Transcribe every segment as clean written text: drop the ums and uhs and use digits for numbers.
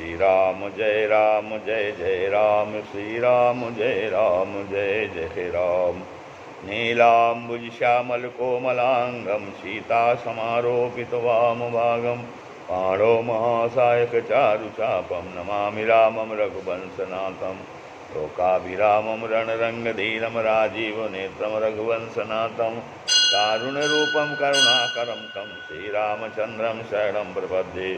श्री राम जय जय राम, श्री राम जय जय राम। नीलाम्बुज श्यामल कोमलांगं सीता समारोपित वामभागं पाणौ महासायक चारुचापं नमामि रामं रघुवंशनाथं। लोकाभिरामं रणरङ्गधीरं राजीवनेत्रं रघुवंशनाथं। कारुण्यरूपं करुणाकरं तं श्रीरामचन्द्रं शरणं प्रपद्ये।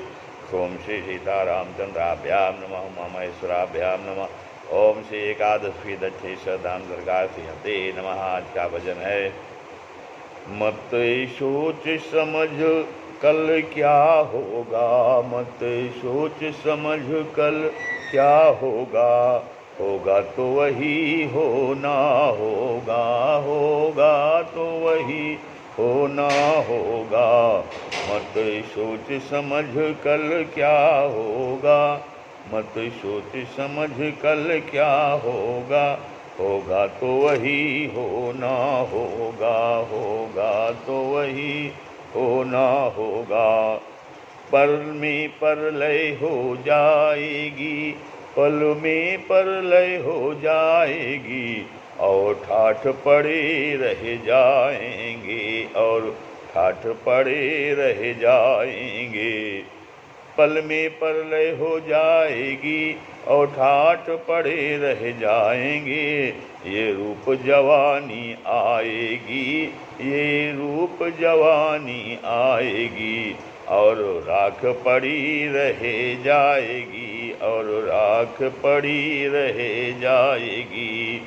ओम श्री सीतारामचंद्राभ्यां नमः, महेश्वराभ्यां नमः। ओम श्री एकादशी दक्षे सदाम दुर्गाते नमः। आज का भजन है। मत सोच समझ कल क्या होगा, मत सोच समझ कल क्या होगा, होगा तो वही होना होगा, होगा तो वही होना होगा। मत सोच समझ कल क्या होगा, मत सोच समझ कल क्या होगा, होगा तो वही होना होगा, होगा तो वही होना होगा। पल में परलय हो जाएगी, पल में परलय हो जाएगी, और ठाठ पड़े रह जाएंगे, और ठाठ पड़े रह जाएंगे। पल में परलय हो जाएगी और ठाठ पड़े रह जाएंगे। ये रूप जवानी आएगी, ये रूप जवानी आएगी, और राख पड़ी रह जाएगी, और राख पड़ी रह जाएगी।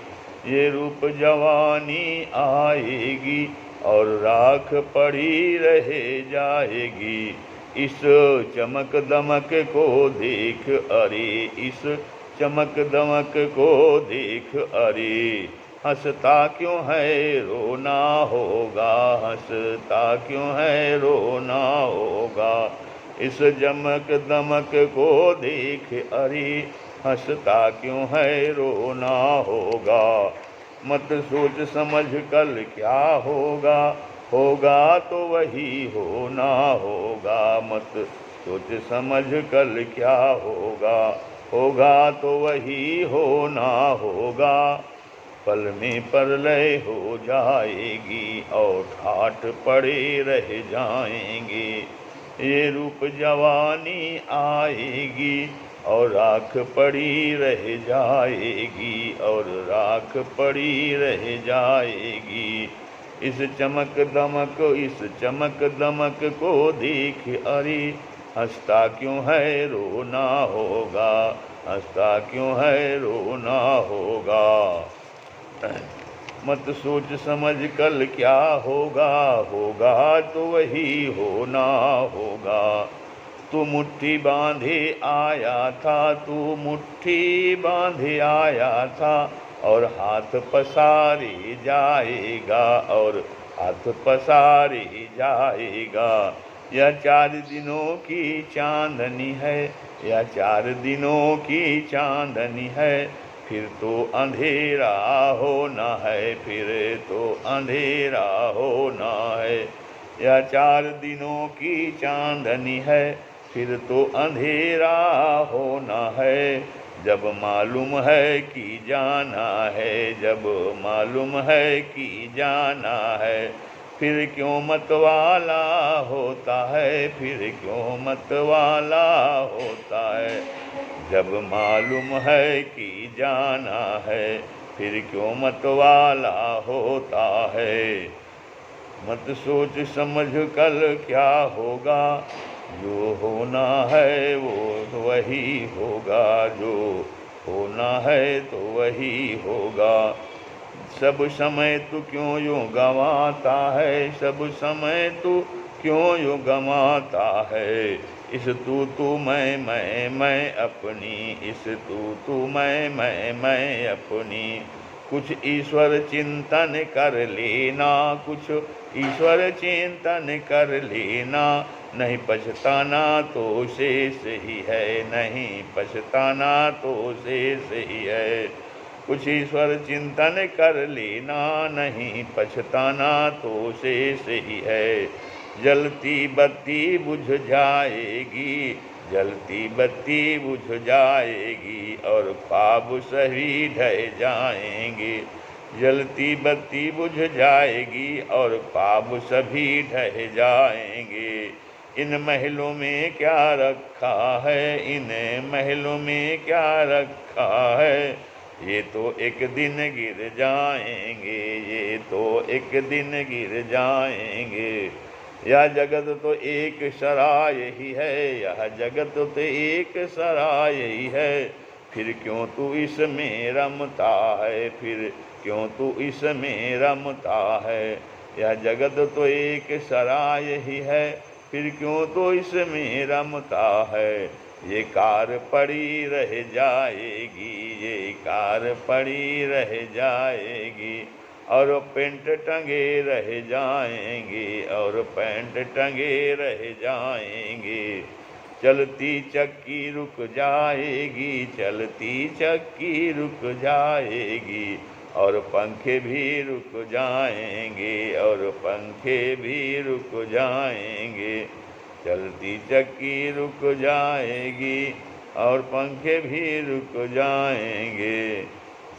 ये रूप जवानी आएगी और राख पड़ी रह जाएगी। इस चमक दमक को देख अरे, इस चमक दमक को देख अरे, हंसता क्यों है रोना होगा, हंसता क्यों है रोना होगा। इस चमक दमक को देख अरे, हंसता क्यों है रोना होगा। मत सोच समझ कल क्या होगा, होगा तो वही होना होगा। मत सोच समझ कल क्या होगा, होगा तो वही होना होगा। पल में परलय हो जाएगी और ठाठ पड़े रह जाएंगे। ये रूप जवानी आएगी और राख पड़ी रह जाएगी, और राख पड़ी रह जाएगी। इस चमक दमक, इस चमक दमक को देख अरे, हंसता क्यों है रोना होगा, हंसता क्यों है रोना होगा। मत सोच समझ कल क्या होगा, होगा तो वही होना होगा। तू मुट्ठी बांधे आया था, तू मुट्ठी बांधे आया था, और हाथ पसारे जाएगा, और हाथ पसारे जाएगा। यह 4 दिनों की चांदनी है, यह 4 दिनों की चांदनी है, फिर तो अंधेरा होना है, फिर तो अंधेरा होना है। यह 4 दिनों की चांदनी है, फिर तो अंधेरा होना है। जब मालूम है कि जाना है, जब मालूम है कि जाना है, फिर क्यों मतवाला होता है, फिर क्यों मतवाला होता है। जब मालूम है कि जाना है, फिर क्यों मतवाला होता है। मत सोच समझ कल क्या होगा, जो होना है वो वही होगा, जो होना है तो वही होगा। सब समय तू क्यों यूँ गंवाता है, सब समय तू क्यों यूँ गंवाता है। इस तू मैं अपनी, इस तू मैं अपनी। कुछ ईश्वर चिंतन कर लेना, कुछ ईश्वर चिंतन कर लेना, नहीं पछताना तो शेष ही है, नहीं पछताना तो शेष ही है। कुछ ईश्वर चिंतन कर लेना, नहीं पछताना तो शेष ही है। जलती बत्ती बुझ जाएगी, जलती बत्ती बुझ जाएगी और ख्वाब सभी ढह जाएंगे। जलती बत्ती बुझ जाएगी और ख्वाब सभी ढह जाएंगे। इन महलों में क्या रखा है, इन महलों में क्या रखा है, ये तो एक दिन गिर जाएंगे, ये तो एक दिन गिर जाएंगे। यह जगत तो एक सराय ही है, यह जगत तो एक सराय ही है, फिर क्यों तू इसमें रमता है, फिर क्यों तू इसमें रमता है। यह जगत तो एक सराय ही है, फिर क्यों तो इसमें रमता है। ये कार पड़ी रह जाएगी, ये कार पड़ी रह जाएगी, और पेंट टंगे रह जाएंगे, और पेंट टंगे रह जाएंगे। चलती चक्की रुक जाएगी, चलती चक्की रुक जाएगी, और पंखे भी रुक जाएंगे, और पंखे भी रुक जाएंगे। चलती चक्की रुक जाएगी और पंखे भी रुक जाएंगे।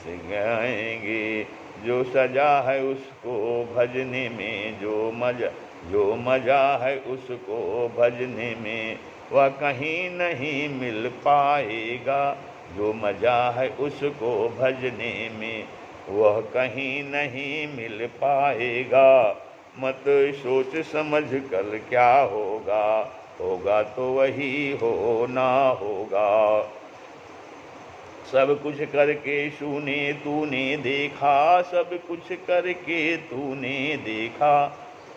सिखाएंगे जो सजा है उसको भजने में, जो मजा है उसको भजने में, वह कहीं नहीं मिल पाएगा। जो मजा है उसको भजने में, वह कहीं नहीं मिल पाएगा। मत सोच समझ कल क्या होगा, होगा तो वही होना होगा। सब कुछ करके सुने तूने देखा, सब कुछ करके तूने देखा,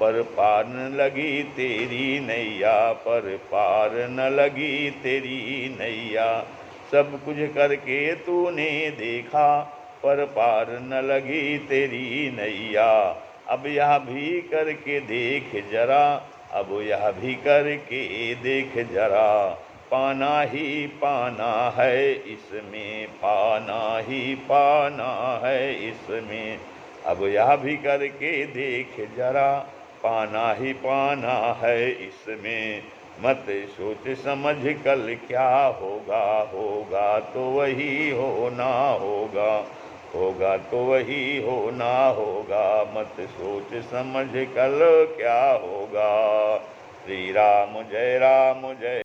पर पार न लगी तेरी नैया, पर पार न लगी तेरी नैया। सब कुछ करके तूने देखा, पर पार न लगी तेरी नैया। अब यह भी करके देख जरा, अब यह भी करके देख जरा, पाना ही पाना है इसमें, पाना ही पाना है इसमें। अब यह भी करके देख जरा, पाना ही पाना है इसमें। मत सोच समझ कल क्या होगा, होगा तो वही होना होगा, होगा तो वही होना होगा। मत सोच समझ कल क्या होगा। श्री राम जय राम जय।